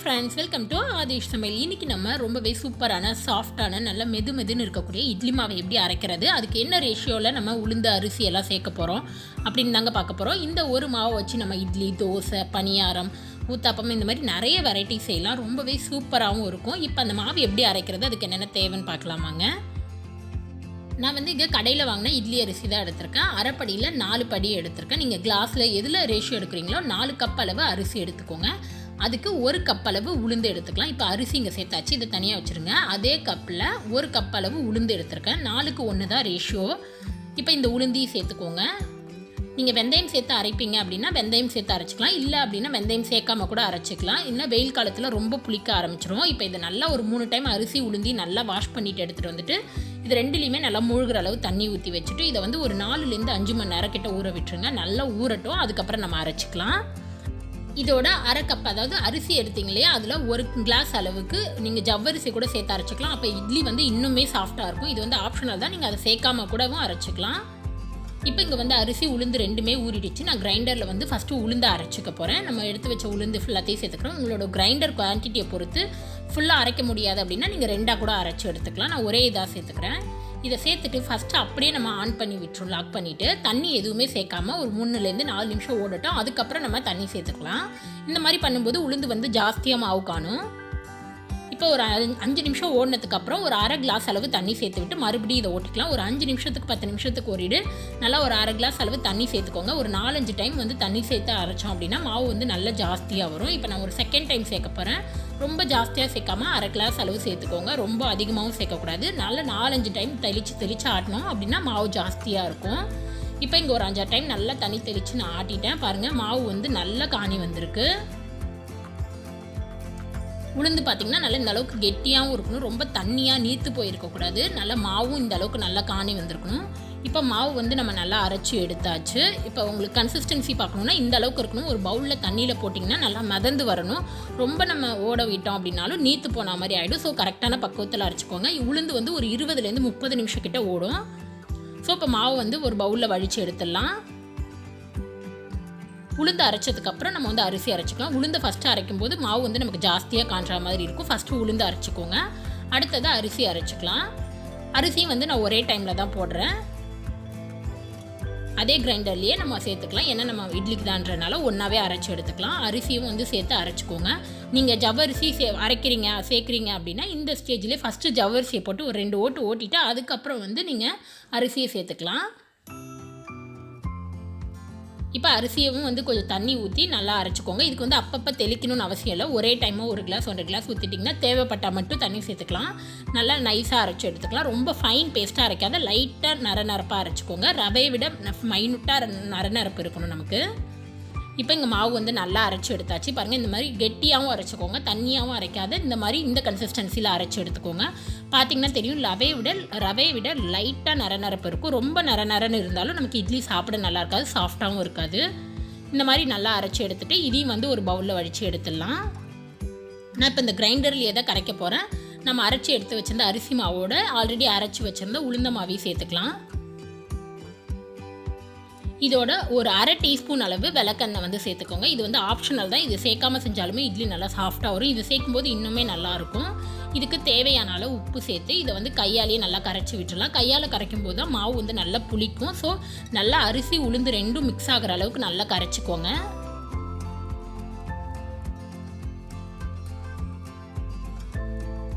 friends, welcome to Aadish சமையல். இன்னைக்கு நம்ம ரொம்பவே சூப்பரான சாஃப்ட்டான நல்ல மெதுமெதுன்னு இருக்கக்கூடிய இட்லி மாவை எப்படி அரைக்கிறது, அதுக்கு என்ன ரேஷியோவில் நம்ம உளுந்து அரிசி எல்லாம் சேர்க்க போகிறோம் அப்படின்னு தாங்க பார்க்க போகிறோம். இந்த ஒரு மாவை வச்சு நம்ம இட்லி, தோசை, பணியாரம், ஊத்தாப்பம் இந்த மாதிரி நிறைய வெரைட்டி செய்யலாம். ரொம்பவே சூப்பராகவும் இருக்கும். இப்போ அந்த மாவு எப்படி அரைக்கிறது, அதுக்கு என்னென்ன தேவைன்னு பார்க்கலாமாங்க. நான் இங்கே கடையில் வாங்கின இட்லி அரிசி தான் எடுத்திருக்கேன். அரைப்படியில் 4 படி எடுத்திருக்கேன். நீங்கள் கிளாஸில் எதில் ரேஷியோ எடுக்கிறீங்களோ 4 கப் அளவு அரிசி எடுத்துக்கோங்க. அதுக்கு 1 கப் அளவு உளுந்து எடுத்துக்கலாம். இப்போ அரிசி இங்கே சேர்த்தாச்சு, இதை தனியாக வச்சுருங்க. அதே கப்பில் 1 கப் அளவு உளுந்து எடுத்திருக்கேன். 4க்கு 1 தான் ரேஷியோ. இப்போ இந்த உளுந்தையும் சேர்த்துக்கோங்க. நீங்கள் வெந்தயம் சேர்த்து அரைப்பீங்க அப்படின்னா வெந்தயம் சேர்த்து அரைச்சிக்கலாம். இல்லை அப்படின்னா வெந்தயம் சேர்க்காம கூட அரைச்சிக்கலாம். இன்னும் வெயில் காலத்தில் ரொம்ப புளிக்க ஆரம்பிச்சிடும். இப்போ இதை நல்லா ஒரு 3 டைம் அரிசி உளுந்தி நல்லா வாஷ் பண்ணிவிட்டு எடுத்துகிட்டு வந்துட்டு இது ரெண்டுலேயுமே நல்லா மூழ்கிற அளவு தண்ணி ஊற்றி வச்சுட்டு இதை ஒரு 4லேருந்து 5 மணி நேரம் கிட்ட ஊற விட்டுருங்க. நல்லா ஊறட்டும், அதுக்கப்புறம் நம்ம அரைச்சிக்கலாம். இதோட அரை கப், அதாவது அரிசி எடுத்தீங்க இல்லையா, அதில் 1 கிளாஸ் அளவுக்கு நீங்கள் ஜவ்வரிசி கூட சேர்த்து அரைச்சிக்கலாம். அப்போ இட்லி இன்னுமே சாஃப்டாக இருக்கும். இது ஆப்ஷனல் தான், நீங்கள் அதை சேர்க்காம கூடவும் அரைச்சிக்கலாம். இப்போ இங்கே அரிசி உளுந்து ரெண்டுமே ஊறிடுச்சு. நான் கிரைண்டரில் ஃபஸ்ட்டு உளுந்து அரைச்சிக்க போகிறேன். நம்ம எடுத்து வச்ச உளுந்து ஃபுல்லாத்தையும் சேர்த்துக்கிறோம். உங்களோட கிரைண்டர் குவான்டிட்டியை பொறுத்து ஃபுல்லாக அரைக்க முடியாது அப்படின்னா நீங்கள் 2ஆக கூட அரைச்சி எடுத்துக்கலாம். நான் ஒரே இதாக சேர்த்துக்கிறேன். இதை சேர்த்துட்டு ஃபஸ்ட்டு அப்படியே நம்ம ஆன் பண்ணி விட்டுரும். லாக் பண்ணிவிட்டு தண்ணி எதுவுமே சேர்க்காமல் ஒரு 3லேருந்து 4 நிமிஷம் ஓடட்டும். அதுக்கப்புறம் நம்ம தண்ணி சேர்த்துக்கலாம். இந்த மாதிரி பண்ணும்போது உளுந்து ஜாஸ்தியாக மாவு காணும். இப்போ ஒரு 5 நிமிஷம் ஓடினதுக்கப்புறம் ஒரு அரை கிளாஸ் அளவு தண்ணி சேர்த்து விட்டு மறுபடியும் இதை ஓட்டிக்கலாம். ஒரு 5 நிமிஷத்துக்கு 10 நிமிஷத்துக்கு ஓடிடு நல்லா ஒரு அரை கிளாஸ் அளவு தண்ணி சேர்த்துக்கோங்க. ஒரு 4-5 டைம் தண்ணி சேர்த்து அரைச்சோம் அப்படின்னா மாவு நல்லா ஜாஸ்தியாக வரும். இப்போ நான் ஒரு செகண்ட் டைம் சேர்க்க போகிறேன். ரொம்ப ஜாஸ்தியாக சேர்க்காமல் அரை கிளாஸ் அளவு சேர்த்துக்கோங்க. ரொம்ப அதிகமாகவும் சேர்க்கக்கூடாது. நல்லா 4-5 டைம் தெளித்து ஆட்டணும் அப்படின்னா மாவு ஜாஸ்தியாக இருக்கும். இப்போ இங்கே ஒரு 5 டைம் நல்லா தண்ணி தெளித்து நான் ஆட்டிட்டேன். பாருங்கள், மாவு நல்லா காணி வந்திருக்கு. உளுந்து பார்த்திங்கன்னா நல்லா இந்த அளவுக்கு கெட்டியாகவும் இருக்கணும். ரொம்ப தண்ணியாக நீர்த்து போயிருக்கக்கூடாது. நல்லா மாவும் இந்த அளவுக்கு நல்லா காணி வந்திருக்கணும். இப்போ மாவு நம்ம நல்லா அரைச்சி எடுத்தாச்சு. இப்போ உங்களுக்கு கன்சிஸ்டன்சி பார்க்கணுன்னா இந்த அளவுக்கு இருக்கணும். ஒரு பவுலில் தண்ணியில் போட்டிங்கன்னா நல்லா மிதந்து வரணும். ரொம்ப நம்ம ஓட விட்டோம் அப்படின்னாலும் நீர்த்து போன மாதிரி ஆகிடும். ஸோ கரெக்டான பக்குவத்தில் அரைச்சிக்கோங்க. உளுந்து ஒரு 20லேருந்து 30 நிமிஷம் கிட்ட ஓடும். ஸோ இப்போ மாவு ஒரு பவுலில் வழித்து எடுத்துடலாம். உளுந்து அரைச்சதுக்கப்புறம் நம்ம அரிசி அரைச்சிக்கலாம். உளுந்து ஃபஸ்ட்டு அரைக்கும் போது மாவு நமக்கு ஜாஸ்தியாக காண்ற மாதிரி இருக்கும். ஃபஸ்ட்டு உளுந்து அரைச்சிக்கோங்க. அடுத்தது அரிசி அரைச்சிக்கலாம். அரிசியும் நான் ஒரே டைமில் தான் போடுறேன். அதே கிரைண்டர்லேயே நம்ம சேர்த்துக்கலாம். ஏன்னா நம்ம இட்லிக்கு தான்றனால ஒன்றாவே அரைச்சி எடுத்துக்கலாம். அரிசியும் சேர்த்து அரைச்சிக்கோங்க. நீங்கள் ஜவ்வரிசி சேர்க்குறீங்க அப்படின்னா இந்த ஸ்டேஜ்லேயே ஃபஸ்ட்டு ஜவ்வரிசியை போட்டு ஒரு 2 ஓட்டு ஓட்டிட்டு அதுக்கப்புறம் நீங்கள் அரிசியை சேர்த்துக்கலாம். இப்போ அரிசியவும் கொஞ்சம் தண்ணி ஊற்றி நல்லா அரைச்சிக்கோங்க. இதுக்கு அப்பப்போ தெளிக்கணும்னு அவசியம் இல்லை. ஒரே டைமாக 1 கிளாஸ் 1 கிளாஸ் ஊற்றிட்டிங்கன்னா தேவைப்பட்டால் மட்டும் தண்ணி சேர்த்துக்கலாம். நல்லா நைஸாக அரைச்சி எடுத்துக்கலாம். ரொம்ப ஃபைன் பேஸ்ட்டாக அரைக்காத, லைட்டாக நரநரப்பாக அரைச்சிக்கோங்க. ரவையை விட மைனூட்டாக நரநரப்பு இருக்கணும் நமக்கு. இப்போ இங்கே மாவு நல்லா அரைச்சி எடுத்தாச்சு. பாருங்கள், இந்த மாதிரி கெட்டியாகவும் அரைச்சிக்கோங்க, தண்ணியாகவும் அரைக்காத இந்த மாதிரி இந்த கன்சிஸ்டன்சியில் அரைச்சி எடுத்துக்கோங்க. பார்த்திங்கன்னா தெரியும், ரவையை விட லைட்டாக நரநரப்பு இருக்கும். ரொம்ப நரநரன்னு இருந்தாலும் நமக்கு இட்லி சாப்பிட நல்லா இருக்காது, சாஃப்டாகவும் இருக்காது. இந்த மாதிரி நல்லா அரைச்சி எடுத்துகிட்டு இதையும் ஒரு பவுலில் வடித்து எடுத்துடலாம். நான் இப்போ இந்த கிரைண்டர்லேயே தான் கரைக்க போகிறேன். நம்ம அரைச்சி எடுத்து வச்சிருந்த அரிசி மாவோட ஆல்ரெடி அரைச்சி வச்சுருந்த உளுந்த மாவையும் சேர்த்துக்கலாம். இதோட ஒரு அரை டீஸ்பூன் அளவு விளக்கெண்ணெய் சேர்த்துக்கோங்க. இது ஆப்ஷனல் தான். இது சேர்க்காமல் செஞ்சாலுமே இட்லி நல்லா சாஃப்டாக வரும். இது சேர்க்கும்போது இன்னுமே நல்லாயிருக்கும். இதுக்கு தேவையான அளவு உப்பு சேர்த்து இதை கையாலேயே நல்லா கரைச்சி விட்டுடலாம். கையால் கரைக்கும் போது தான் மாவு நல்லா புளிக்கும். ஸோ நல்லா அரிசி உளுந்து ரெண்டும் மிக்ஸ் ஆகிற அளவுக்கு நல்லா கரைச்சிக்கோங்க.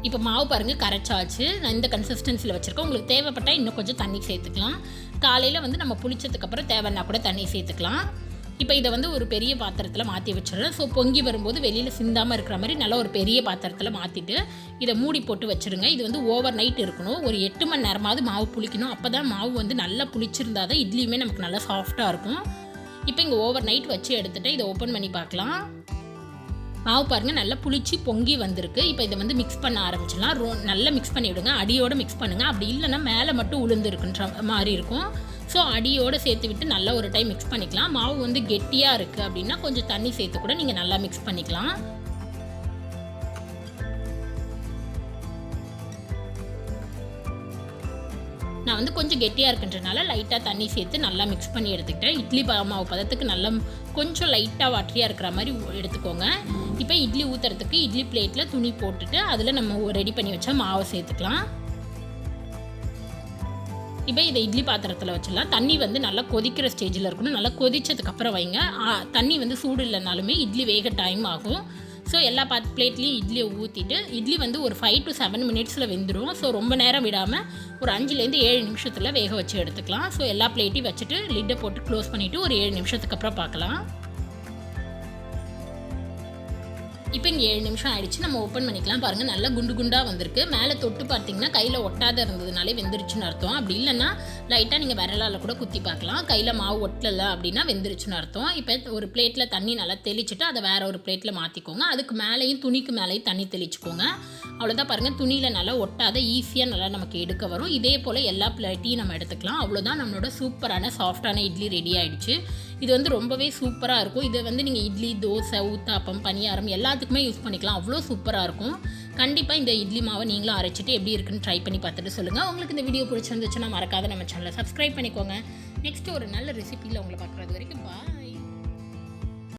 இப்போ மாவு பாருங்கள் கரைச்சாச்சு. நான் இந்த கன்சிஸ்டன்சியில் வச்சுருக்கேன். உங்களுக்கு தேவைப்பட்டால் இன்னும் கொஞ்சம் தண்ணி சேர்த்துக்கலாம். காலையில் நம்ம புளிச்சதுக்கப்புறம் தேவைன்னா கூட தண்ணி சேர்த்துக்கலாம். இப்போ இதை ஒரு பெரிய பாத்திரத்தில் மாற்றி வச்சிடறேன். ஸோ பொங்கி வரும்போது வெளியில் சிந்தாமல் இருக்கிற மாதிரி நல்லா ஒரு பெரிய பாத்திரத்தில் மாற்றிட்டு இதை மூடி போட்டு வச்சுருங்க. இது ஓவர் நைட் இருக்கணும். ஒரு 8 மணி நேரமாவது மாவு புளிக்கணும். அப்போ தான் மாவு நல்லா புளிச்சிருந்தா தான் இட்லியுமே நமக்கு நல்லா சாஃப்டாக இருக்கும். இப்போ இங்கே ஓவர் நைட் வச்சு எடுத்துகிட்டு இதை ஓப்பன் பண்ணி பார்க்கலாம். மாவு பாருங்கள் நல்லா புளிச்சு பொங்கி வந்திருக்கு. இப்போ இதை மிக்ஸ் பண்ண ஆரம்பிச்சிடலாம். நல்லா மிக்ஸ் பண்ணி விடுங்க. அடியோடு மிக்ஸ் பண்ணுங்கள். அப்படி இல்லைன்னா மேலே மட்டும் உளுந்து இருக்குன்ற மாதிரி இருக்கும். ஸோ அடியோடு சேர்த்து விட்டு நல்லா ஒரு டைம் மிக்ஸ் பண்ணிக்கலாம். மாவு கெட்டியாக இருக்குது அப்படின்னா கொஞ்சம் தண்ணி சேர்த்து கூட நீங்கள் நல்லா மிக்ஸ் பண்ணிக்கலாம். நான் வந்து கொஞ்சம் கெட்டியாக இருக்குன்றனால லைட்டாக தண்ணி சேர்த்து நல்லா மிக்ஸ் பண்ணி எடுத்துக்கிட்டேன். இட்லி மாவு பதத்துக்கு நல்லா கொஞ்சம் லைட்டாக வாட்டரியாக இருக்கிற மாதிரி எடுத்துக்கோங்க. இப்போ இட்லி ஊற்றுறதுக்கு இட்லி பிளேட்டில் துணி போட்டுட்டு அதில் நம்ம ரெடி பண்ணி வச்சா மாவை சேர்த்துக்கலாம். இப்போ இதை இட்லி பாத்திரத்தில் வச்சிடலாம். தண்ணி வந்து நல்லா கொதிக்கிற ஸ்டேஜில் இருக்கணும். நல்லா கொதிச்சதுக்கப்புறம் வைங்க. தண்ணி வந்து சூடு இல்லைனாலுமே இட்லி வேக டைம் ஆகும். ஸோ எல்லா பிளேட்லேயும் இட்லியை ஊற்றிட்டு இட்லி வந்து ஒரு 5 to 7 மினிட்ஸில் வெந்துடும். ஸோ ரொம்ப நேரம் விடாமல் ஒரு 5லேருந்து 7 நிமிஷத்தில் வேக வச்சு எடுத்துக்கலாம். ஸோ எல்லா பிளேட்டையும் வச்சுட்டு லிட்டை போட்டு க்ளோஸ் பண்ணிவிட்டு ஒரு 7 நிமிஷத்துக்கு அப்புறம் பார்க்கலாம். இப்போ இங்கே 7 நிமிஷம் ஆகிடுச்சு. நம்ம ஓப்பன் பண்ணிக்கலாம். பாருங்கள், நல்லா குண்டு குண்டாக வந்திருக்கு. மேலே தொட்டு பார்த்தீங்கன்னா கையில் ஒட்டாத இருந்ததுனாலே வெந்துருச்சுன்னு அர்த்தம். அப்படி இல்லைன்னா லைட்டாக நீங்கள் விரலால் கூட குத்தி பார்க்கலாம். கையில் மாவு ஒட்டலை அப்படின்னா வெந்துருச்சுன்னு அர்த்தம். இப்போ ஒரு பிளேட்டில் தண்ணி நல்லா தெளிச்சுட்டு அதை வேறு ஒரு பிளேட்டில் மாற்றிக்கோங்க. அதுக்கு மேலேயும் துணிக்கு மேலேயும் தண்ணி தெளிச்சுக்கோங்க. அவ்வளோதான். பாருங்கள், துணியில் நல்லா ஒட்டாத ஈஸியாக நல்லா நமக்கு எடுக்க வரும். இதே போல் எல்லா பிளேட்டையும் நம்ம எடுத்துக்கலாம். அவ்வளோதான், நம்மளோட சூப்பரான சாஃப்டான இட்லி ரெடி ஆகிடுச்சு. இது வந்து ரொம்பவே சூப்பராக இருக்கும். இதை வந்து நீங்கள் இட்லி, தோசை, ஊத்தாப்பம், பணியாரம் எல்லாத்துக்குமே யூஸ் பண்ணிக்கலாம். அவ்வளோ சூப்பராக இருக்கும். கண்டிப்பாக இந்த இட்லி மாவை நீங்களும் அரைச்சிட்டு எப்படி இருக்குன்னு ட்ரை பண்ணி பார்த்துட்டு சொல்லுங்கள். உங்களுக்கு இந்த வீடியோ பிடிச்சிருந்துச்சுன்னா மறக்காத நம்ம சேனலை சப்ஸ்கிரைப் பண்ணிக்கோங்க. நெக்ஸ்ட்டு ஒரு நல்ல ரெசிபியில் உங்களை பார்க்குறது வரைக்கும் பாய்.